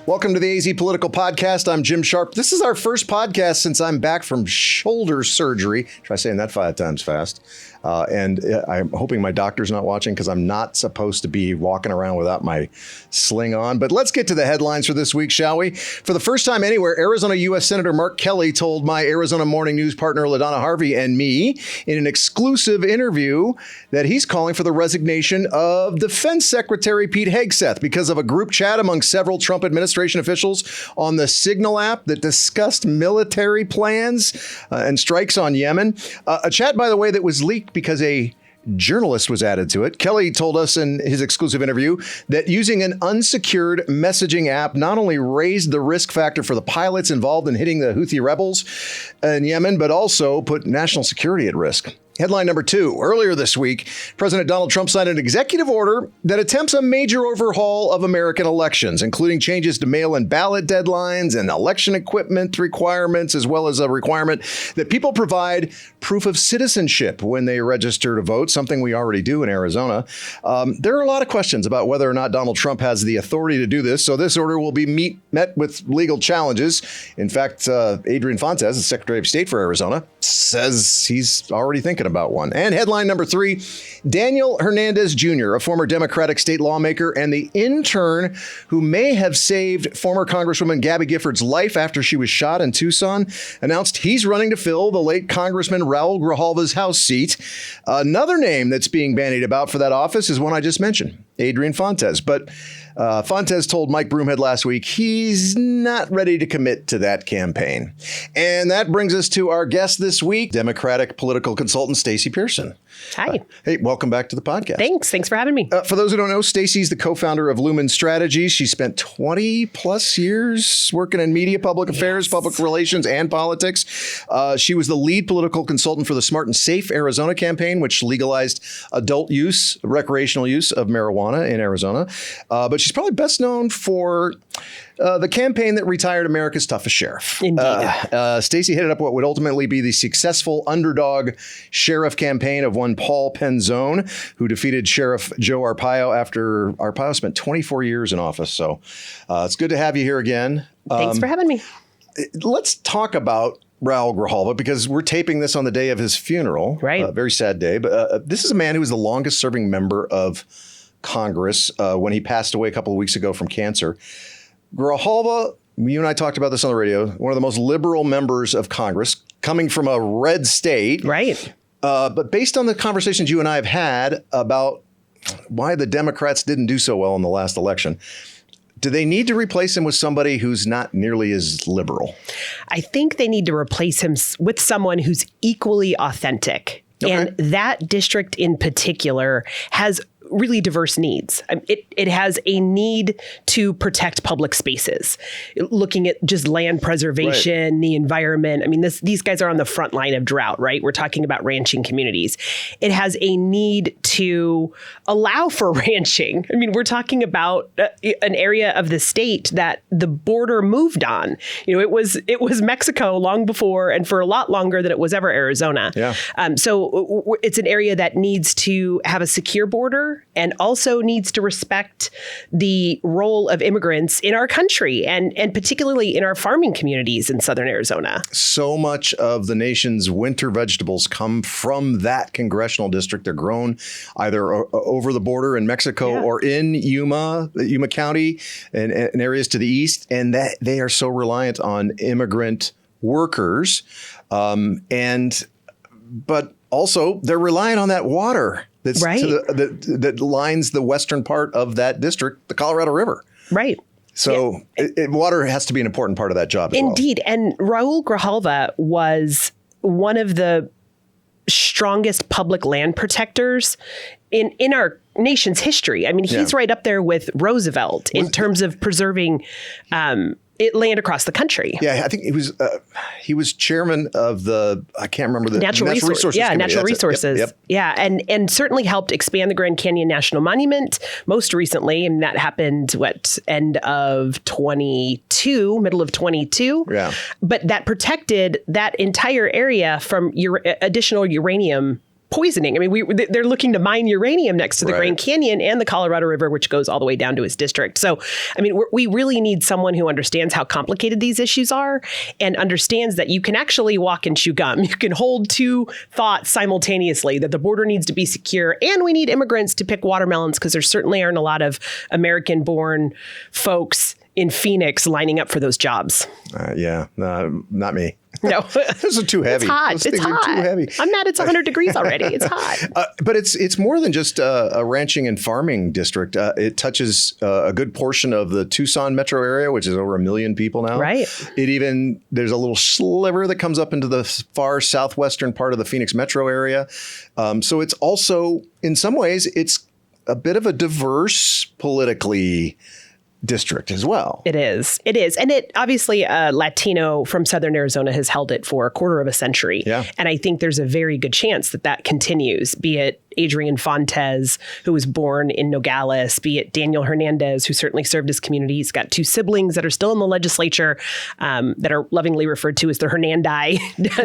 Welcome to the AZ Political Podcast. I'm Jim Sharpe. This is our first podcast since I'm back from shoulder surgery. Try saying that 5 times fast. And I'm hoping my doctor's not watching because I'm not supposed to be walking around without my sling on. But let's get to the headlines for this week, shall we? For the first time anywhere, Arizona U.S. Senator Mark Kelly told my Arizona Morning News partner LaDonna Harvey and me in an exclusive interview that he's calling for the resignation of Defense Secretary Pete Hegseth because of a group chat among several Trump administration officials on the Signal app that discussed military plans and strikes on Yemen. A chat, by the way, that was leaked because a journalist was added to it. Kelly told us in his exclusive interview that using an unsecured messaging app not only raised the risk factor for the pilots involved in hitting the Houthi rebels in Yemen, but also put national security at risk. Headline number 2. Earlier this week, President Donald Trump signed an executive order that attempts a major overhaul of American elections, including changes to mail-in ballot deadlines and election equipment requirements, as well as a requirement that people provide proof of citizenship when they register to vote, something we already do in Arizona. There are a lot of questions about whether or not Donald Trump has the authority to do this, so this order will be met with legal challenges. In fact, Adrian Fontes, the Secretary of State for Arizona, says he's already thinking about one. And headline number 3, Daniel Hernandez Jr., a former Democratic state lawmaker and the intern who may have saved former Congresswoman Gabby Gifford's life after she was shot in Tucson, announced he's running to fill the late Congressman Raul Grijalva's House seat. Another name that's being bandied about for that office is one I just mentioned, Adrian Fontes. But Fontes told Mike Broomhead last week he's not ready to commit to that campaign. And that brings us to our guest this week, Democratic political consultant Stacy Pearson. Hi. Hey, welcome back to the podcast. Thanks for having me. For those who don't know, Stacy's the co-founder of Lumen Strategies. She spent 20 plus years working in media, public affairs, public relations, and politics. She was the lead political consultant for the Smart and Safe Arizona campaign, which legalized adult use, recreational use of marijuana in Arizona. But she's probably best known for the campaign that retired America's toughest sheriff. Indeed. Stacy headed up what would ultimately be the successful underdog sheriff campaign of one Paul Penzone, who defeated Sheriff Joe Arpaio after Arpaio spent 24 years in office. So it's good to have you here again. Thanks for having me. Let's talk about Raul Grijalva, because we're taping this on the day of his funeral. Right. Very sad day. But this is a man who was the longest serving member of Congress when he passed away a couple of weeks ago from cancer. Grijalva, you and I talked about this on the radio, one of the most liberal members of Congress, coming from a red state. Right. But based on the conversations you and I have had about why the Democrats didn't do so well in the last election, do they need to replace him with somebody who's not nearly as liberal? I think they need to replace him with someone who's equally authentic. Okay. And that district in particular has really diverse needs. It has a need to protect public spaces, looking at just land preservation, right, the environment. I mean, these guys are on the front line of drought, right? We're talking about ranching communities. It has a need to allow for ranching. I mean, we're talking about an area of the state that the border moved on. You know, it was Mexico long before and for a lot longer than it was ever Arizona. Yeah. So it's an area that needs to have a secure border and also needs to respect the role of immigrants in our country and particularly in our farming communities in southern Arizona. So much of the nation's winter vegetables come from that congressional district. They're grown either over the border in Mexico or in Yuma County and areas to the east. And that they are so reliant on immigrant workers. But also they're relying on that water that's right, that lines the western part of that district, the Colorado River. Right. So water has to be an important part of that job as well. Indeed. And Raul Grijalva was one of the strongest public land protectors in our nation's history. I mean, he's right up there with Roosevelt in terms of preserving land across the country. Yeah, I think he was chairman of the, I can't remember the Natural Resources. Yeah, Committee. Natural Resources. Yep. Yeah, and certainly helped expand the Grand Canyon National Monument most recently, and that happened end of 22, middle of 22. Yeah. But that protected that entire area from additional uranium poisoning. I mean, they're looking to mine uranium next to the Grand Canyon and the Colorado River, which goes all the way down to his district. So, I mean, we really need someone who understands how complicated these issues are and understands that you can actually walk and chew gum. You can hold two thoughts simultaneously, that the border needs to be secure and we need immigrants to pick watermelons, because there certainly aren't a lot of American-born folks in Phoenix lining up for those jobs. Not me. No, those are too heavy. It's hot. Those it's hot. Are too heavy. I'm mad. It's 100 degrees already. It's hot. But it's more than just a ranching and farming district. It touches a good portion of the Tucson metro area, which is over 1 million people now. Right. There's a little sliver that comes up into the far southwestern part of the Phoenix metro area. So it's also, in some ways, it's a bit of a diverse politically district as well. It is. And it obviously, Latino from Southern Arizona has held it for a quarter of a century. Yeah. And I think there's a very good chance that continues, be it Adrian Fontes, who was born in Nogales, be it Daniel Hernandez, who certainly served his community. He's got 2 siblings that are still in the legislature that are lovingly referred to as the Hernandi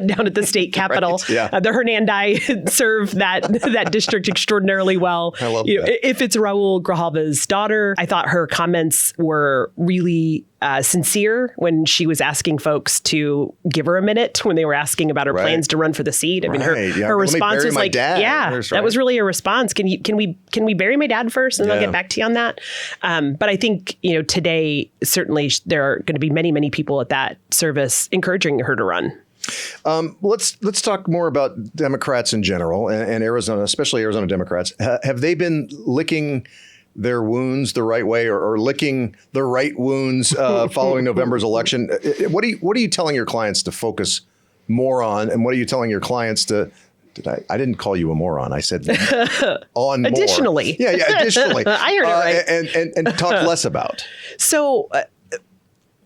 down at the state capitol. Right. Yeah. The Hernandi serve that district extraordinarily well. I love that. If it's Raul Grijalva's daughter, I thought her comments were really sincere when she was asking folks to give her a minute when they were asking about her plans to run for the seat. I mean, her response was like, that was really a response. Can we bury my dad first, and I'll get back to you on that. But I think, today, certainly there are going to be many, many people at that service encouraging her to run. Let's talk more about Democrats in general and Arizona, especially Arizona Democrats. Have they been licking their wounds the right way, or licking the right wounds following November's election? What are you telling your clients to focus more on, and what are you telling your clients to? I didn't call you a moron. I said on additionally. More. Yeah, additionally. I heard it right. And talk less about. So.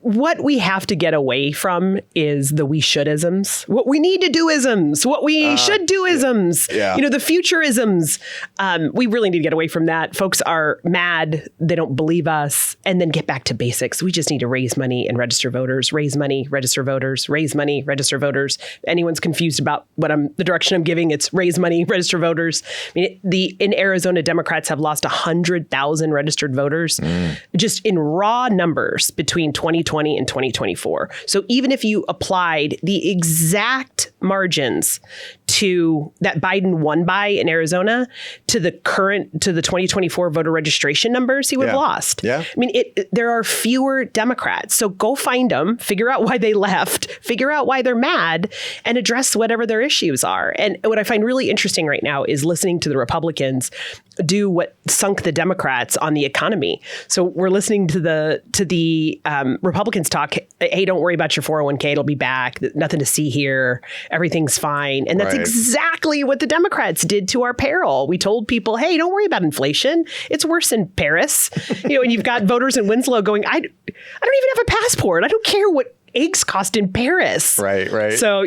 What we have to get away from is the we should-isms. What we need to do isms. What we should do isms. Yeah. The future isms. We really need to get away from that. Folks are mad. They don't believe us. And then get back to basics. We just need to raise money and register voters. Raise money, register voters. Raise money, register voters. If anyone's confused about the direction I'm giving, it's raise money, register voters. I mean, in Arizona, Democrats have lost 100,000 registered voters just in raw numbers between 2020 and 2024. So even if you applied the exact margins to that Biden won by in Arizona to the 2024 voter registration numbers, he would have lost. Yeah. I mean, there are fewer Democrats. So go find them, figure out why they left, figure out why they're mad, and address whatever their issues are. And what I find really interesting right now is listening to the Republicans do what sunk the Democrats on the economy. So we're listening to the Republicans talk, hey, don't worry about your 401k, it'll be back, nothing to see here, everything's fine. And that's exactly what the Democrats did to our peril. We told people, hey, don't worry about inflation. It's worse in Paris. And you've got voters in Winslow going, I don't even have a passport. I don't care what eggs cost in Paris. Right. So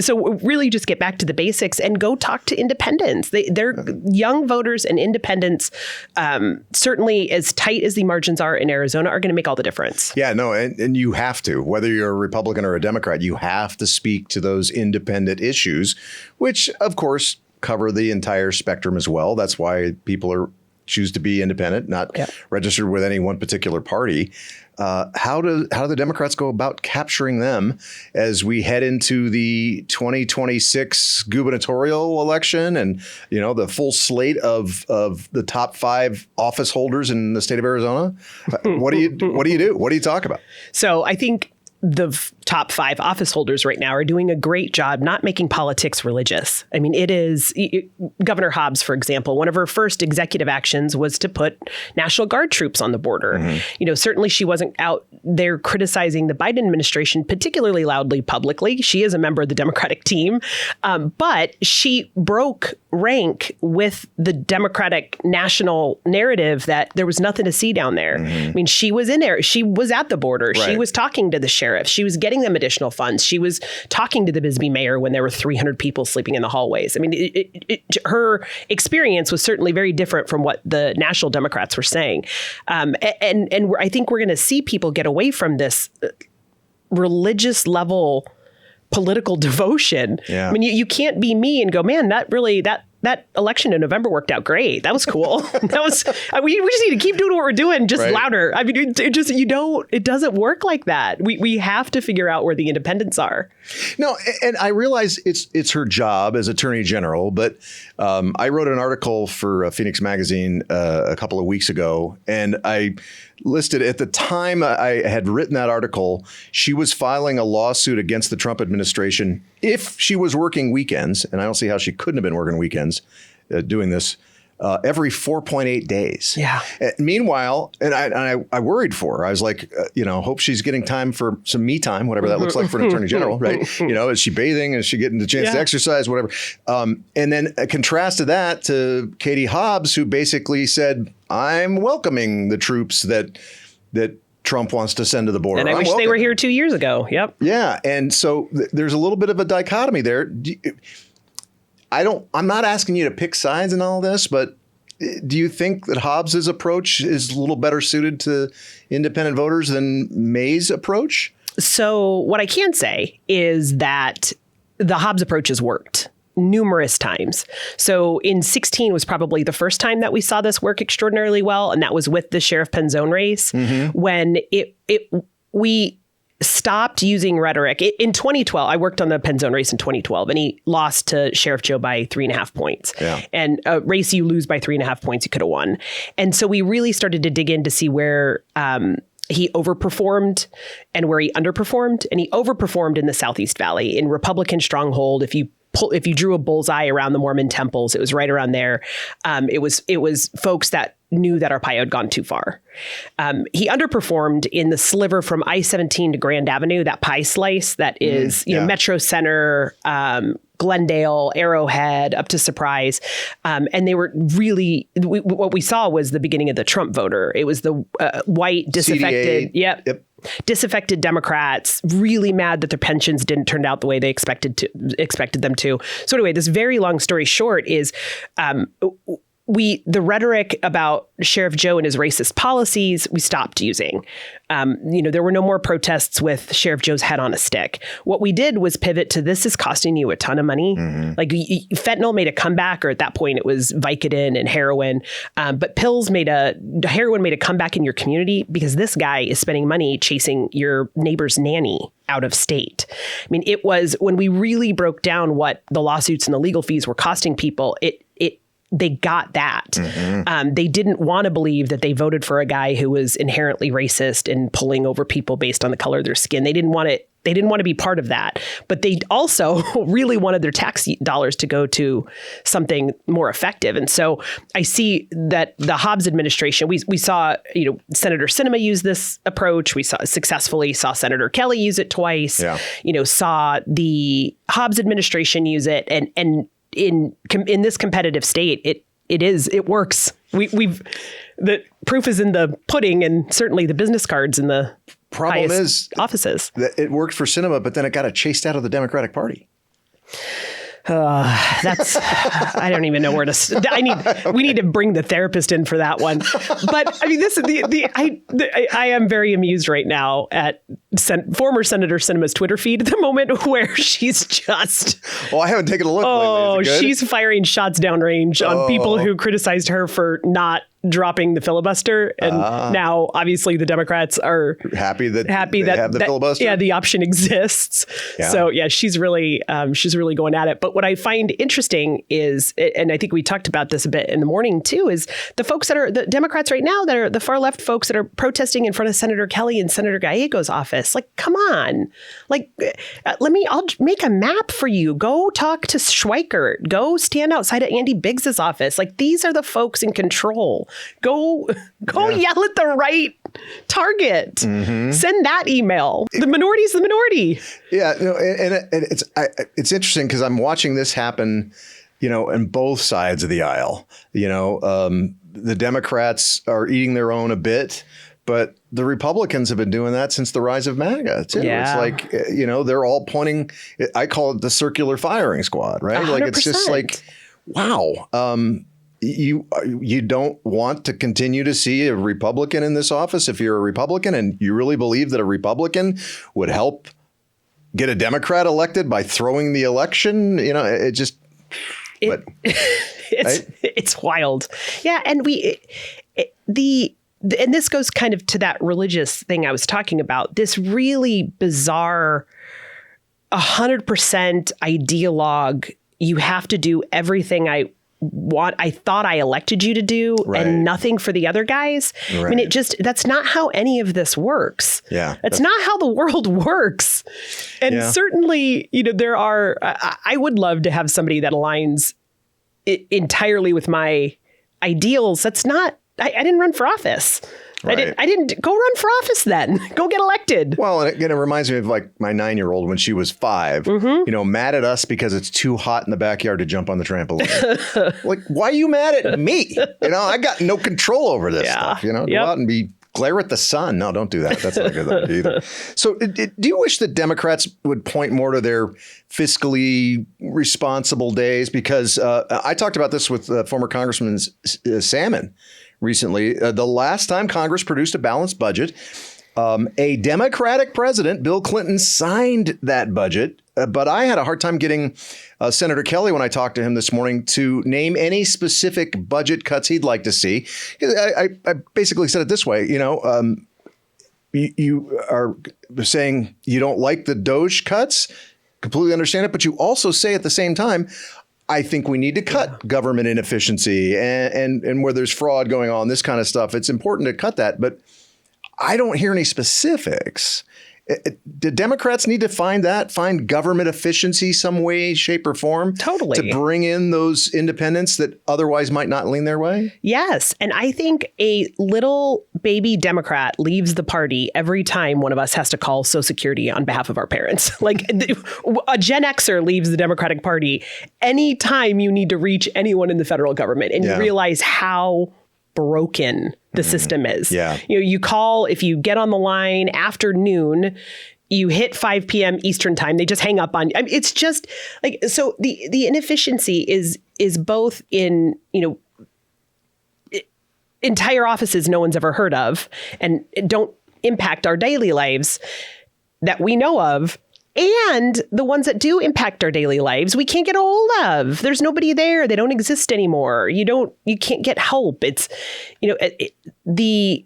so really just get back to the basics and go talk to independents. They're young voters, and independents, certainly as tight as the margins are in Arizona, are going to make all the difference. Yeah, no, and you have to, whether you're a Republican or a Democrat, you have to speak to those independent issues, which of course cover the entire spectrum as well. That's why people choose to be independent, not registered with any one particular party. How do the Democrats go about capturing them as we head into the 2026 gubernatorial election and, the full slate of the top 5 office holders in the state of Arizona? What do you do? What do you talk about? So I think the top 5 office holders right now are doing a great job not making politics religious. I mean, it is Governor Hobbs, for example, one of her first executive actions was to put National Guard troops on the border. Mm-hmm. Certainly she wasn't out there criticizing the Biden administration particularly loudly publicly. She is a member of the Democratic team, but she broke rank with the Democratic national narrative that there was nothing to see down there. Mm-hmm. I mean, she was in there. She was at the border. Right. She was talking to the sheriff. She was getting them additional funds. She was talking to the Bisbee mayor when there were 300 people sleeping in the hallways. I mean, her experience was certainly very different from what the national Democrats were saying. And I think we're going to see people get away from this religious level political devotion. Yeah. I mean, you can't be me and go, man, that election in November worked out great. That was cool. We just need to keep doing what we're doing, just louder. I mean, it doesn't work like that. We have to figure out where the independents are. No, and I realize it's her job as Attorney General, but I wrote an article for Phoenix Magazine a couple of weeks ago, and I listed at the time I had written that article, she was filing a lawsuit against the Trump administration if she was working weekends, and I don't see how she couldn't have been working weekends doing this, every 4.8 days. Yeah. Meanwhile, and I worried for her. I was like, hope she's getting time for some me time, whatever that looks like for an attorney general, right? Is she bathing? Is she getting the chance to exercise, whatever? And then contrasted that to Katie Hobbs, who basically said, I'm welcoming the troops that Trump wants to send to the border. And I wish they were here 2 years ago. Yep. Yeah. And so there's a little bit of a dichotomy there. I'm not asking you to pick sides in all this, but do you think that Hobbs's approach is a little better suited to independent voters than May's approach? So what I can say is that the Hobbs approach has worked numerous times. So in 2016 was probably the first time that we saw this work extraordinarily well. And that was with the Sheriff Penzone race when we stopped using rhetoric. In 2012, I worked on the Penzone race in 2012, and he lost to Sheriff Joe by 3.5 points. Yeah. And a race you lose by 3.5 points, you could have won. And so we really started to dig in to see where he overperformed and where he underperformed. And he overperformed in the Southeast Valley, in Republican stronghold. If you drew a bullseye around the Mormon temples, it was right around there. It was folks that knew that Arpaio had gone too far. He underperformed in the sliver from I-17 to Grand Avenue, that pie slice that is Metro Center, Glendale, Arrowhead, up to Surprise. And they were really, what we saw was the beginning of the Trump voter. It was the white, disaffected, disaffected Democrats, really mad that their pensions didn't turn out the way they expected them to. So anyway, this very long story short is the rhetoric about Sheriff Joe and his racist policies, we stopped using. There were no more protests with Sheriff Joe's head on a stick. What we did was pivot to, this is costing you a ton of money. Like fentanyl made a comeback, or at that point it was Vicodin and heroin. But heroin made a comeback in your community because this guy is spending money chasing your neighbor's nanny out of state. I mean, it was, when we really broke down what the lawsuits and the legal fees were costing people, they got that. They didn't want to believe that they voted for a guy who was inherently racist and pulling over people based on the color of their skin. They didn't want to be part of that. But they also really wanted their tax dollars to go to something more effective. And so I see that the Hobbs administration, we saw, Senator Sinema use this approach. We saw Senator Kelly use it twice. Saw the Hobbs administration use it, and in this competitive state, it works. The proof is in the pudding, and certainly the business cards in the problem is offices. That it worked for Sinema, but then it got chased out of the Democratic Party. I don't even know where to. We need to bring the therapist in for that one. But I mean, this is I am very amused right now at former Senator Sinema's Twitter feed at the moment, where she's just. Well, I haven't taken a look lately. She's firing shots downrange on people who criticized her for not dropping the filibuster, and now obviously the Democrats are happy that the filibuster. Yeah, the option exists. Yeah. So yeah, she's really going at it. But what I find interesting is, and I think we talked about this a bit in the morning too, is the folks that are the Democrats right now, that are the far left folks that are protesting in front of Senator Kelly and Senator Gallego's office. Like, come on, like I'll make a map for you. Go talk to Schweikert. Go stand outside of Andy Biggs's office. Like, these are the folks in control. Go yell at the right target. Send that email. The minority's the minority. Yeah, and it's interesting because I'm watching this happen, on both sides of the aisle. The Democrats are eating their own a bit, but the Republicans have been doing that since the rise of MAGA too. Yeah. It's like, they're all pointing. I call it the circular firing squad, right? 100%. Like, it's just like, wow. You don't want to continue to see a Republican in this office if you're a Republican, and you really believe that a Republican would help get a Democrat elected by throwing the election? You know, it just... It's wild. Yeah. And and this goes kind of to that religious thing I was talking about, this really bizarre 100% ideologue. You have to do everything I thought I elected you to do, and nothing for the other guys. Right. I mean, that's not how any of this works. Yeah. That's not how the world works. And certainly, you know, I would love to have somebody that aligns entirely with my ideals. That's not, I didn't run for office. Right. I didn't go run for office then. Go get elected. Well, and again, it reminds me of like my 9-year-old when she was 5, you know, mad at us because it's too hot in the backyard to jump on the trampoline. Like, why are you mad at me? You know, I got no control over this stuff, you know, go out and glare at the sun. No, don't do that. That's not a good idea either. So do you wish that Democrats would point more to their fiscally responsible days? Because I talked about this with former Congressman Salmon recently. The last time Congress produced a balanced budget, a Democratic president, Bill Clinton, signed that budget. But I had a hard time getting Senator Kelly, when I talked to him this morning, to name any specific budget cuts he'd like to see. I basically said it this way, you know, you are saying you don't like the DOGE cuts, completely understand it, but you also say at the same time, I think we need to cut government inefficiency and where there's fraud going on, this kind of stuff. It's important to cut that, but I don't hear any specifics. Do Democrats need to find government efficiency some way, shape, or form? Totally. To bring in those independents that otherwise might not lean their way? Yes. And I think a little baby Democrat leaves the party every time one of us has to call Social Security on behalf of our parents. Like a Gen Xer leaves the Democratic Party anytime you need to reach anyone in the federal government. And you realize how broken the system is. Yeah. You know, you call, if you get on the line after noon, you hit 5 p.m. Eastern time, they just hang up on you. I mean, it's just like, so the inefficiency is both in, you know, entire offices no one's ever heard of and don't impact our daily lives that we know of. And the ones that do impact our daily lives, we can't get a hold of. There's nobody there. They don't exist anymore. You can't get help. It's, you know, the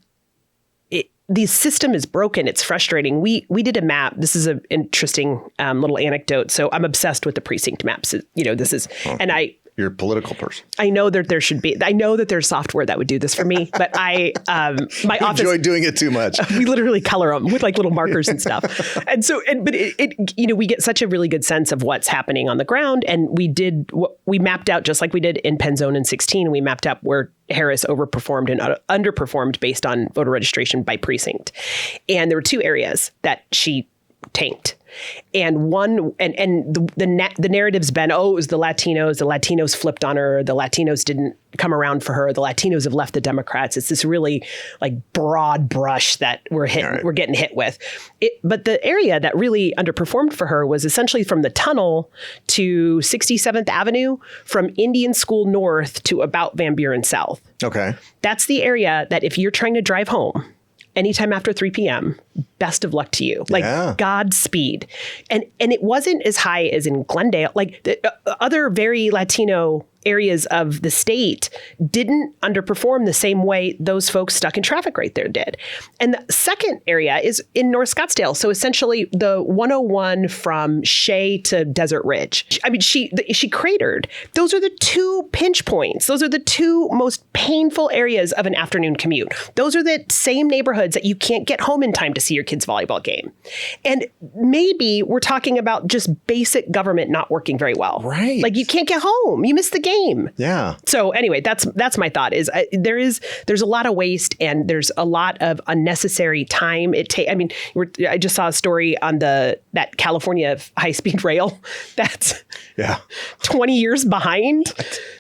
system is broken. It's frustrating. We did a map. This is an interesting little anecdote. So I'm obsessed with the precinct maps. You know, this is, and you're a political person. I know that there should be. I know that there's software that would do this for me, but my office enjoy doing it too much. We literally color them with like little markers and stuff. And so, but you know, we get such a really good sense of what's happening on the ground. And we mapped out, just like we did in Penn Zone in 2016. We mapped out where Harris overperformed and underperformed based on voter registration by precinct. And there were 2 areas that she tanked. And one, and the narrative's been, it was the Latinos flipped on her. The Latinos didn't come around for her. The Latinos have left the Democrats. It's this really like broad brush that we're getting hit with. But the area that really underperformed for her was essentially from the tunnel to 67th Avenue, from Indian School North to about Van Buren South. Okay. That's the area that if you're trying to drive home anytime after 3 p.m., best of luck to you. Like Godspeed. And it wasn't as high as in Glendale. Like the other very Latino areas of the state didn't underperform the same way those folks stuck in traffic right there did. And the second area is in North Scottsdale. So essentially the 101 from Shea to Desert Ridge. I mean, she cratered. Those are the 2 pinch points. Those are the 2 most painful areas of an afternoon commute. Those are the same neighborhoods that you can't get home in time to see your kid's volleyball game. And maybe we're talking about just basic government not working very well. Right. Like you can't get home. You miss the game. Yeah. So anyway, that's my thought is there's a lot of waste and there's a lot of unnecessary time. I just saw a story on that California high-speed rail that's 20 years behind.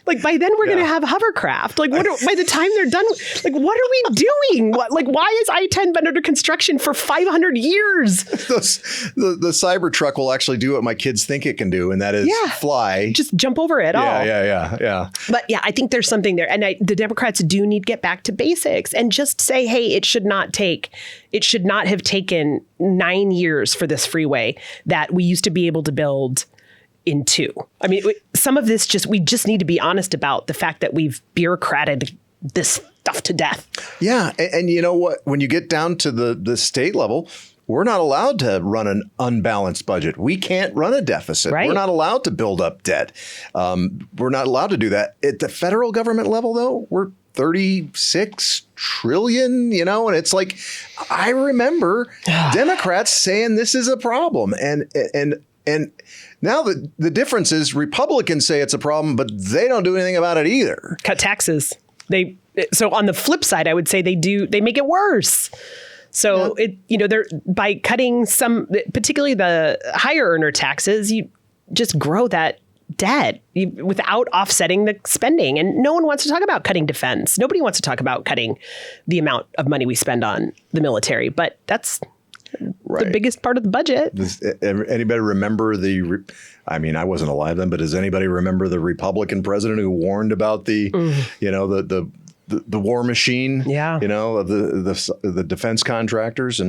Like by then we're going to have hovercraft. Like by the time they're done, like what are we doing? Why has I-10 been under construction for 500 years? The Cybertruck will actually do what my kids think it can do, and that is fly. Just jump over it all. Yeah. Yeah. But yeah, I think there's something there. And the Democrats do need to get back to basics and just say, hey, it should not have taken 9 years for this freeway that we used to be able to build in 2. I mean, some of this we just need to be honest about the fact that we've bureaucrated this stuff to death. Yeah. And you know what? When you get down to the state level, we're not allowed to run an unbalanced budget. We can't run a deficit. Right. We're not allowed to build up debt. We're not allowed to do that. At the federal government level, though, we're 36 trillion, and it's like, I remember Democrats saying this is a problem. And now the difference is Republicans say it's a problem, but they don't do anything about it either. Cut taxes. So on the flip side, I would say they make it worse. So they're by cutting some, particularly the higher earner taxes, you just grow that debt without offsetting the spending. And no one wants to talk about cutting defense. Nobody wants to talk about cutting the amount of money we spend on the military. But that's the biggest part of the budget. Does anybody remember I wasn't alive then, but does anybody remember the Republican president who warned about the war machine, of the defense contractors,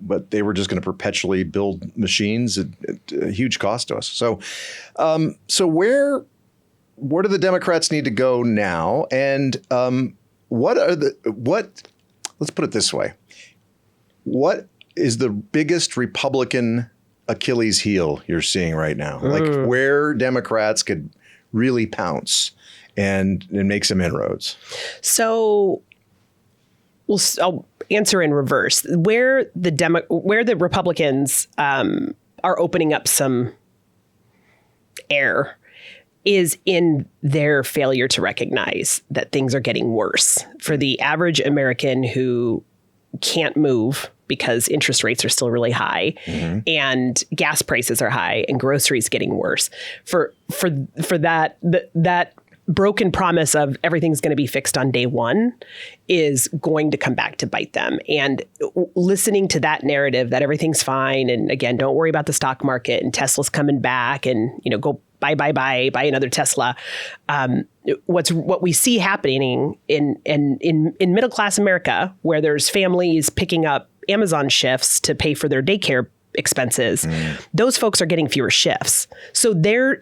but they were just going to perpetually build machines at a huge cost to us. So where do the Democrats need to go now? And let's put it this way. What is the biggest Republican Achilles heel you're seeing right now? Like where Democrats could really pounce and make some inroads? So I'll answer in reverse. Where the Republicans are opening up some air is in their failure to recognize that things are getting worse for the average American who can't move because interest rates are still really high and gas prices are high and groceries getting worse. For that broken promise of everything's going to be fixed on day one is going to come back to bite them. And listening to that narrative that everything's fine and again, don't worry about the stock market and Tesla's coming back and go buy another Tesla. What we see happening in middle class America, where there's families picking up Amazon shifts to pay for their daycare expenses, those folks are getting fewer shifts. So the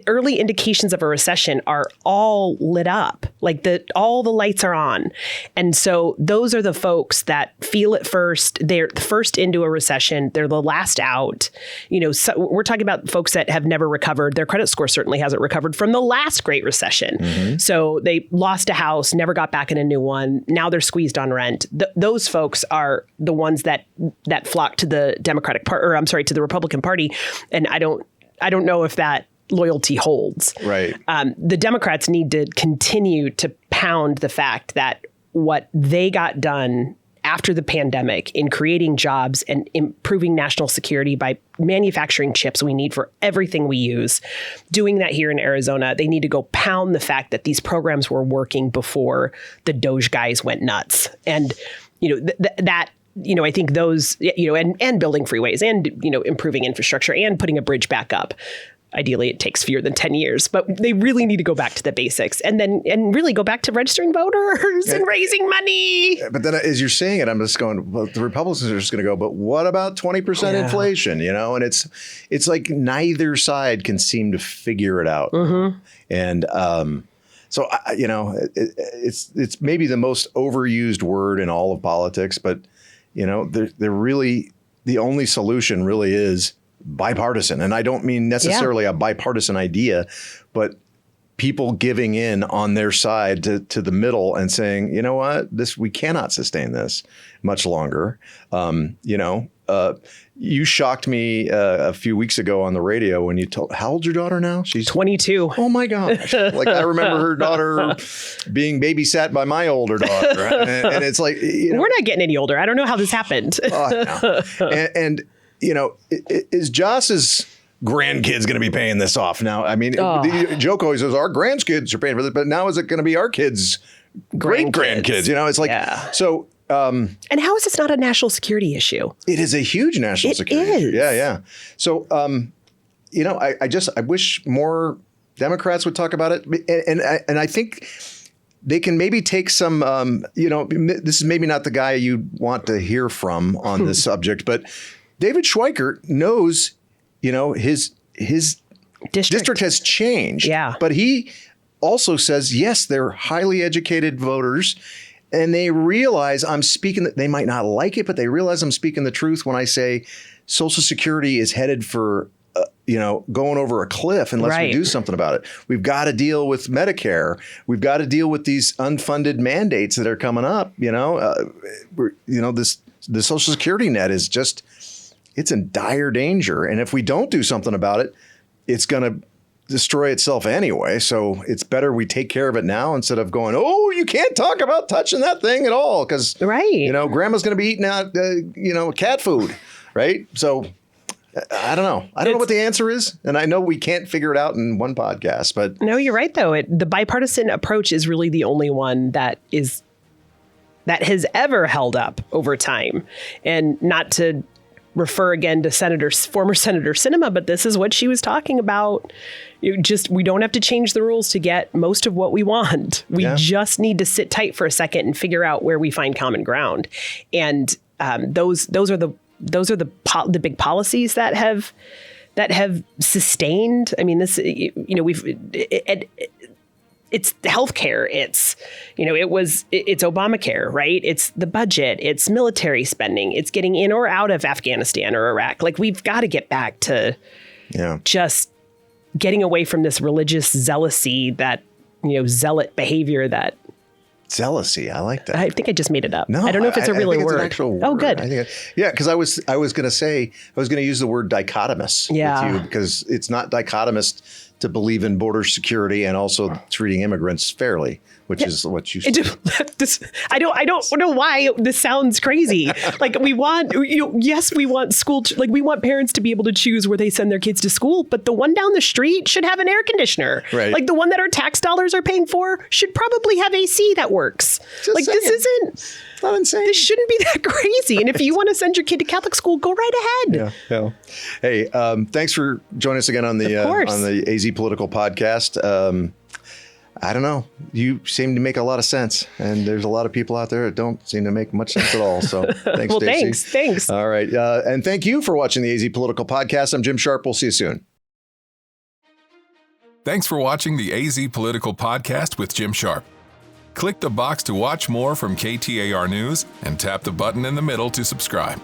early indications of a recession are all lit up, like all the lights are on. And so those are the folks that feel it first. They're the first into a recession. They're the last out. So we're talking about folks that have never recovered. Their credit score certainly hasn't recovered from the last Great Recession. So they lost a house, never got back in a new one. Now they're squeezed on rent. Those folks are the ones that flock to the to the Republican Party. And I don't know if that loyalty holds. Right. The Democrats need to continue to pound the fact that what they got done after the pandemic in creating jobs and improving national security by manufacturing chips we need for everything we use, doing that here in Arizona, they need to go pound the fact that these programs were working before the Doge guys went nuts. And, I think those, and building freeways and, improving infrastructure and putting a bridge back up. Ideally, it takes fewer than 10 years, but they really need to go back to the basics and really go back to registering voters and raising money. But then as you're saying it, I'm just going, well, the Republicans are just going to go, but what about 20% inflation? And it's like neither side can seem to figure it out. And so, it's maybe the most overused word in all of politics, but they're really, the only solution really is bipartisan. And I don't mean necessarily a bipartisan idea, but people giving in on their side to the middle and saying, you know what, we cannot sustain this much longer. You shocked me a few weeks ago on the radio when you told, how old's your daughter now? She's 22. Oh my gosh. Like I remember her daughter being babysat by my older daughter. And it's like, we're not getting any older. I don't know how this happened. Is Joss's grandkids going to be paying this off now? I mean, the joke always says our grandkids are paying for this, but now is it going to be our kids' great grandkids? It's like, so. And how is this not a national security issue? It is a huge national security issue. Yeah. So, I wish more Democrats would talk about it. And I think they can maybe take some, this is maybe not the guy you want to hear from on this subject, but David Schweikert knows, his district has changed. Yeah. But he also says, yes, they're highly educated voters. And they realize they might not like it, but they realize I'm speaking the truth when I say Social Security is headed for, going over a cliff unless we do something about it. We've got to deal with Medicare. We've got to deal with these unfunded mandates that are coming up. The Social Security net is it's in dire danger. And if we don't do something about it, it's going to destroy itself anyway. So it's better we take care of it now instead of going, oh, you can't talk about touching that thing at all because, grandma's going to be eating out, cat food. Right. So I don't know. I don't know what the answer is. And I know we can't figure it out in one podcast, but. No, you're right, though. The bipartisan approach is really the only one that has ever held up over time. And not to refer again to former Senator Sinema, but this is what she was talking about. We don't have to change the rules to get most of what we want. We just need to sit tight for a second and figure out where we find common ground. And those are the big policies that have sustained. I mean, this, it's healthcare. It's Obamacare, right? It's the budget. It's military spending. It's getting in or out of Afghanistan or Iraq. Like, we've got to get back to just getting away from this religious zealousy, zealot behavior that. Zealousy. I like that. I think I just made it up. No, I don't know if it's a real word. It's an actual word. Oh, good. Because I was going to use the word dichotomous with you because it's not dichotomous to believe in border security and also treating immigrants fairly, which is what you said. I don't know why this sounds crazy. Like, we want, we want we want parents to be able to choose where they send their kids to school, but the one down the street should have an air conditioner. Right. Like, the one that our tax dollars are paying for should probably have AC that works. This isn't. Not insane. This shouldn't be that crazy. And if you want to send your kid to Catholic school, go right ahead. Yeah. Hey, thanks for joining us again on the AZ Political Podcast. I don't know. You seem to make a lot of sense, and there's a lot of people out there that don't seem to make much sense at all. So thanks, well, Stacey. Thanks. All right. And thank you for watching the AZ Political Podcast. I'm Jim Sharpe. We'll see you soon. Thanks for watching the AZ Political Podcast with Jim Sharpe. Click the box to watch more from KTAR News and tap the button in the middle to subscribe.